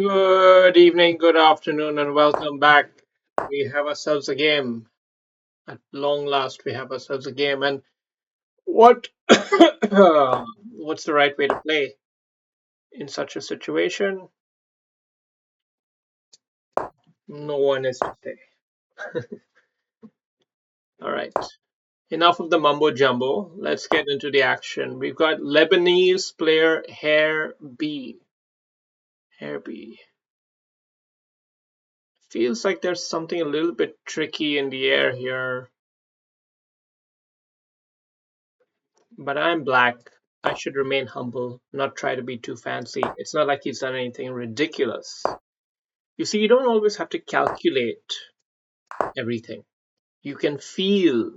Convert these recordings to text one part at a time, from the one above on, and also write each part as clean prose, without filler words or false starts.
Good evening, good afternoon, and welcome back. We have ourselves a game. At long last, we have ourselves a game. And what what's the right way to play in such a situation? No one is to say. All right. Enough of the mumbo jumbo. Let's get into the action. We've got Lebanese player Hair B. Hair B. Feels like there's something a little bit tricky in the air here. But I'm black. I should remain humble, not try to be too fancy. It's not like he's done anything ridiculous. You see, you don't always have to calculate everything. You can feel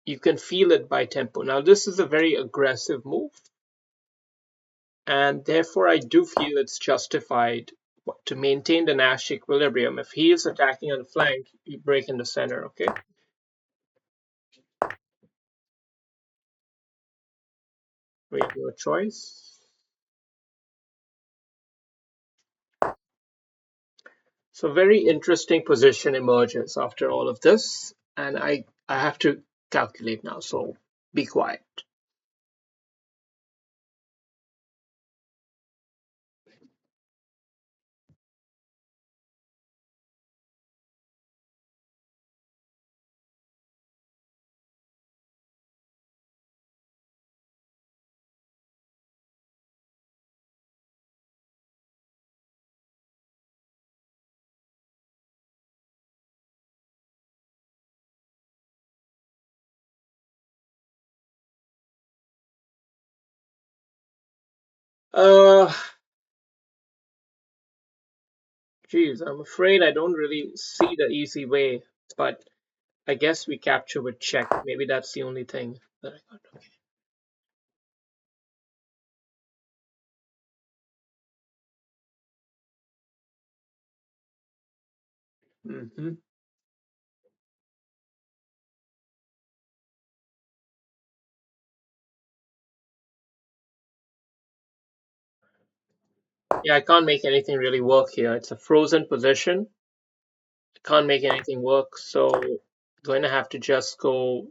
you can feel it by tempo. Now this is a very aggressive move, and therefore I do feel it's justified to maintain the Nash equilibrium. If he is attacking on the flank, you break in the center, okay? We have no choice. So very interesting position emerges after all of this, and I have to calculate now. So be quiet. Uh, Geez, I'm afraid I don't really see the easy way, but I guess we capture with check. Maybe that's the only thing that I got. Okay. Hmm. Yeah, I can't make anything really work here. It's a frozen position. I can't make anything work, so going to have to just go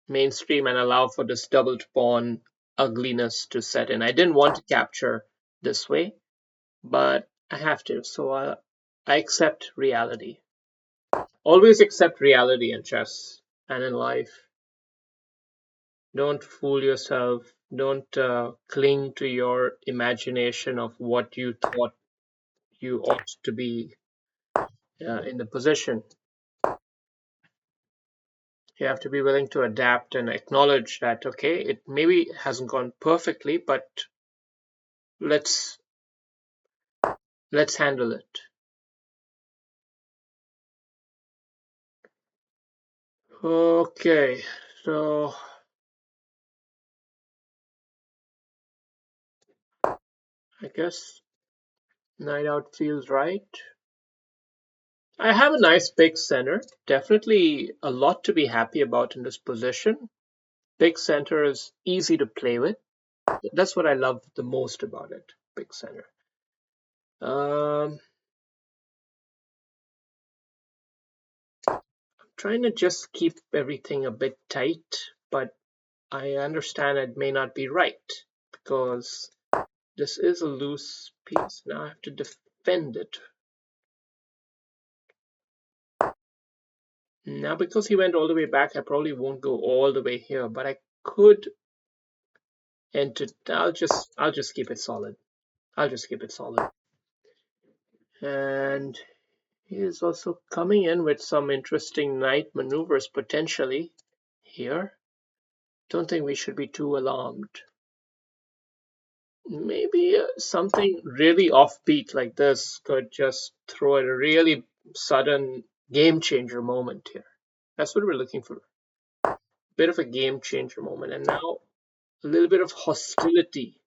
mainstream and allow for this doubled pawn ugliness to set in. I didn't want to capture this way, but I have to. So I accept reality. Always accept reality in chess and in life. Don't fool yourself. Don't cling to your imagination of what you thought you ought to be in the position. You have to be willing to adapt and acknowledge that, okay, it maybe hasn't gone perfectly, but let's let's handle it. Okay, so I guess night out feels right. I have a nice big center. Definitely a lot to be happy about in this position. Big center is easy to play with. That's what I love the most about it. Big center. Um, Trying to just keep everything a bit tight, but I understand it may not be right because this is a loose piece. Now I have to defend it. Now because he went all the way back, I probably won't go all the way here, but I could enter. I'll just keep it solid. I'll just keep it solid. And he is also coming in with some interesting knight maneuvers potentially here. Don't think we should be too alarmed. Maybe something really offbeat like this could just throw a really sudden game changer moment here. That's what we're looking for. A bit of a game changer moment. And now a little bit of hostility.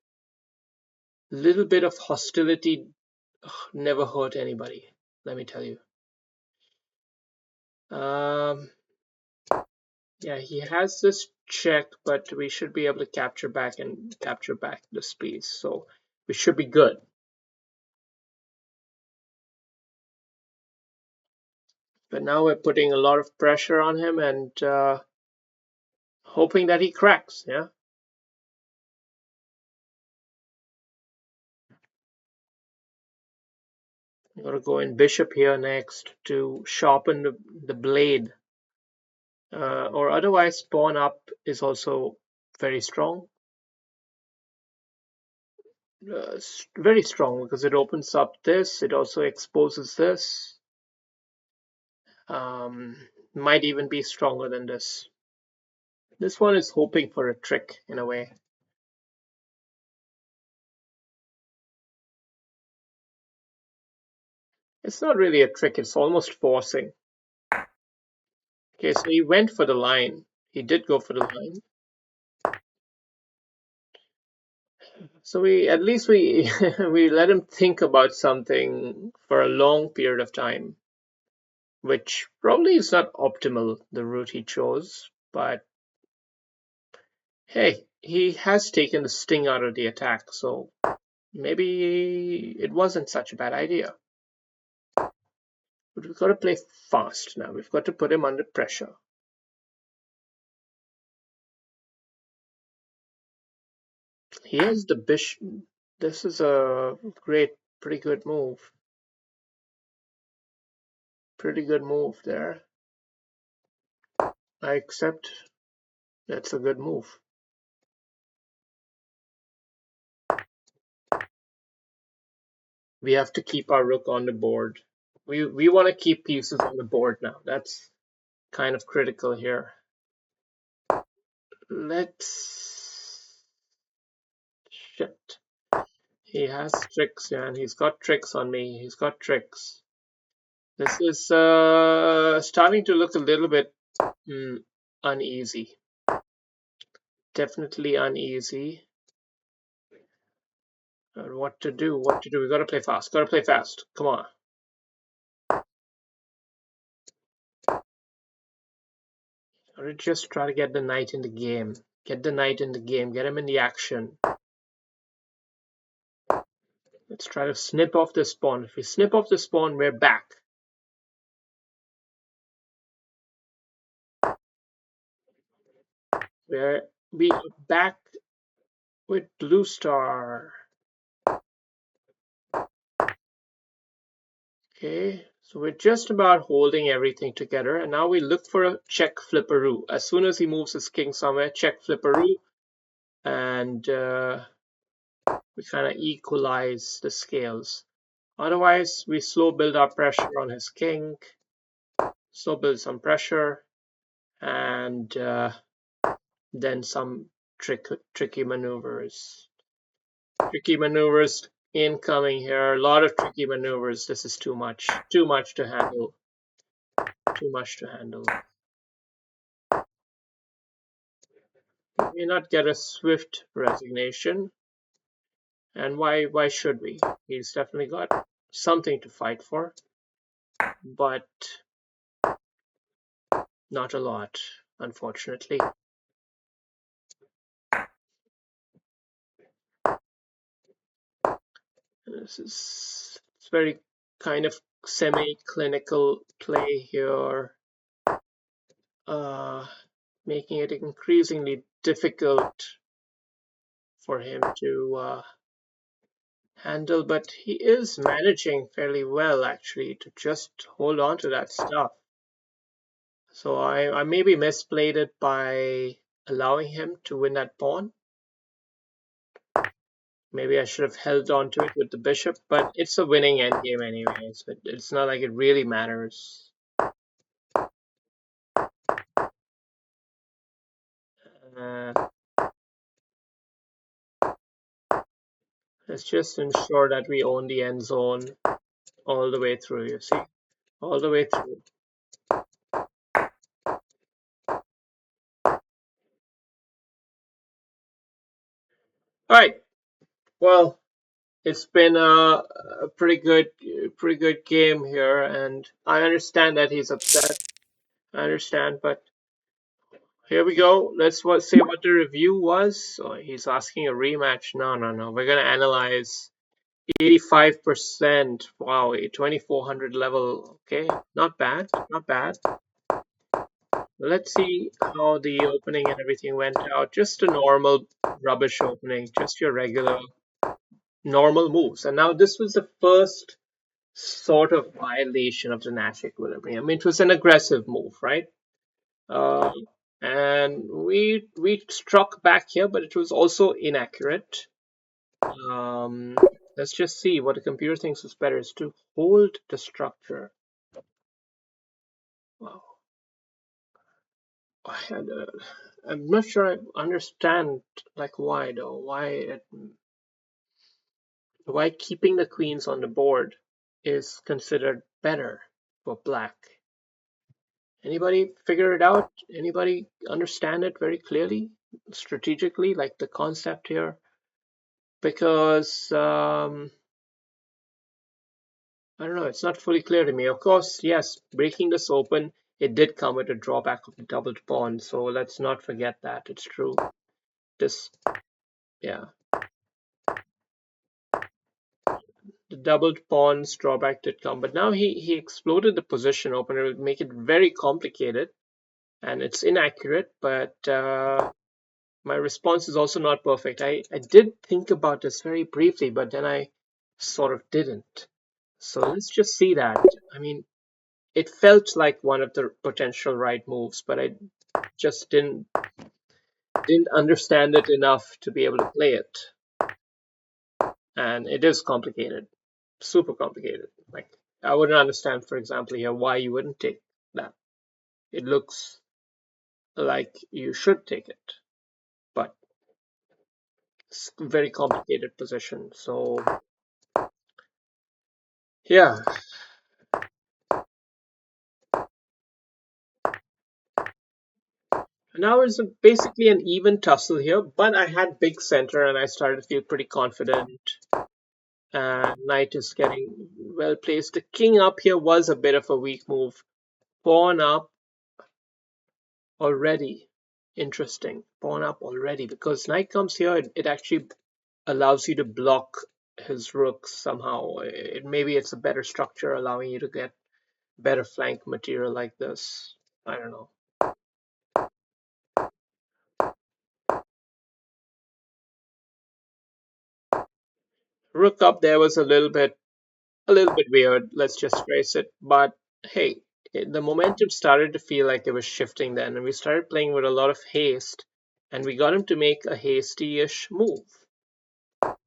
A little bit of hostility never hurt anybody, let me tell you. Um, yeah, he has this check, but we should be able to capture back this piece. So we should be good. But now we're putting a lot of pressure on him and hoping that he cracks. Yeah. Got to go in bishop here next to sharpen the blade. Or otherwise, pawn up is also very strong. Very strong because it opens up this. It also exposes this. Might even be stronger than this. This one is hoping for a trick in a way. It's not really a trick, it's almost forcing. Okay, so he went for the line. He did go for the line. So we at least we we let him think about something for a long period of time, which probably is not optimal, the route he chose, but hey, he has taken the sting out of the attack, so maybe it wasn't such a bad idea. But we've got to play fast now. We've got to put him under pressure. He has the bishop. This is a pretty good move. Pretty good move there. I accept. That's a good move. We have to keep our rook on the board. We want to keep pieces on the board now. That's kind of critical here. Let's... Shit. He has tricks, and he's got tricks on me. He's got tricks. This is starting to look a little bit uneasy. Definitely uneasy. What to do? What to do? We gotta play fast. Gotta play fast. Come on. Or just try to get the knight in the game. Get the knight in the game. Get him in the action. Let's try to snip off this pawn. If we snip off this pawn, we're back. We're back with blue star. Okay, so we're just about holding everything together, and now we look for a check flipperoo. As soon as he moves his king somewhere, check flipperoo, and we kind of equalize the scales. Otherwise, we slow build our pressure on his king, slow build some pressure, and then some tricky maneuvers. Tricky maneuvers incoming here. A lot of tricky maneuvers. This is too much. Too much to handle. Too much to handle. We may not get a swift resignation. And why should we? He's definitely got something to fight for. But not a lot, unfortunately. This is it's very kind of semi-clinical play here, making it increasingly difficult for him to handle, but he is managing fairly well actually to just hold on to that stuff. So I maybe misplayed it by allowing him to win that pawn. Maybe I should have held on to it with the bishop, but it's a winning endgame anyway, so it's not like it really matters. Let's just ensure that we own the end zone all the way through, you see? All the way through. Alright, well, it's been a pretty good game here, and I understand that he's upset. I understand, but here we go. Let's see what the review was. So he's asking a rematch. No. We're gonna analyze 85%. Wow, a 2400 level. Okay, not bad, not bad. Let's see how the opening and everything went out. Just a normal rubbish opening, just your regular normal moves. And now this was the first sort of violation of the Nash equilibrium. I mean, it was an aggressive move, right? Uh, and we struck back here, but it was also inaccurate. Um, let's just see what the computer thinks is better is to hold the structure. Wow. I had I'm not sure I understand like why though. Why keeping the queens on the board is considered better for black. Anybody figure it out? Anybody understand it very clearly, strategically, like the concept here? Because I don't know, it's not fully clear to me. Of course, yes, breaking this open, it did come with a drawback of the doubled pawn, so let's not forget that. It's true. This, yeah, the doubled pawn's drawback did come, but now he exploded the position opener, it would make it very complicated, and it's inaccurate, but my response is also not perfect. I did think about this very briefly, but then I sort of didn't. So let's just see that. I mean, it felt like one of the potential right moves, but I just didn't understand it enough to be able to play it. And it is complicated, super complicated. Like I wouldn't understand, for example, here why you wouldn't take that. It looks like you should take it, but it's a very complicated position. So yeah, now it's basically an even tussle here, but I had big center and I started to feel pretty confident. Knight is getting well placed. The king up here was a bit of a weak move. Pawn up already. Interesting. Pawn up already because knight comes here. It actually allows you to block his rook somehow. Maybe it's a better structure allowing you to get better flank material like this. I don't know. Rook up there was a little bit weird, let's just face it. But hey, the momentum started to feel like it was shifting then, and we started playing with a lot of haste, and we got him to make a hasty-ish move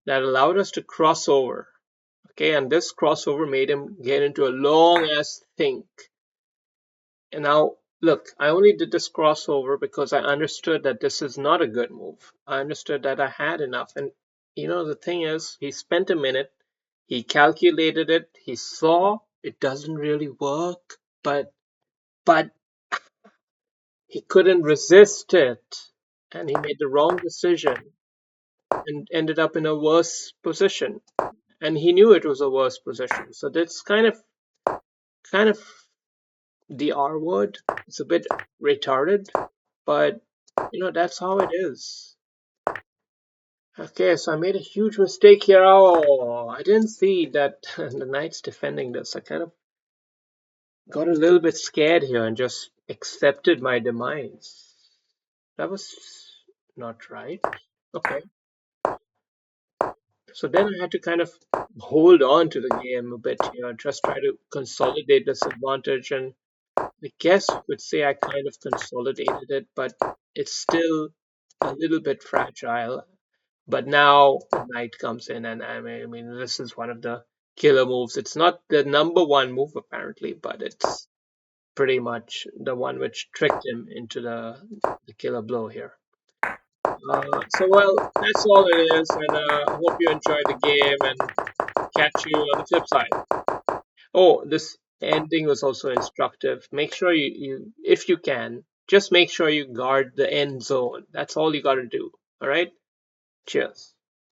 that allowed us to cross over. Okay, and this crossover made him get into a long ass think. And now, look, I only did this crossover because I understood that this is not a good move. I understood that I had enough. And the thing is, he spent a minute, he calculated it, he saw it doesn't really work, but he couldn't resist it. And he made the wrong decision and ended up in a worse position. And he knew it was a worse position. So that's kind of the R word. It's a bit retarded, but that's how it is. Okay, so I made a huge mistake here. Oh, I didn't see that the knight's defending this. I kind of got a little bit scared here and just accepted my demise. That was not right. Okay, so then I had to kind of hold on to the game a bit here, just try to consolidate this advantage. And I guess you could say I kind of consolidated it, but it's still a little bit fragile. But now the knight comes in, and I mean, this is one of the killer moves. It's not the number one move apparently, but it's pretty much the one which tricked him into the killer blow here. So well, that's all it is, and I hope you enjoy the game, and catch you on the flip side. Oh, this ending was also instructive. Make sure if you can, just make sure you guard the end zone. That's all you got to do. All right. Cheers.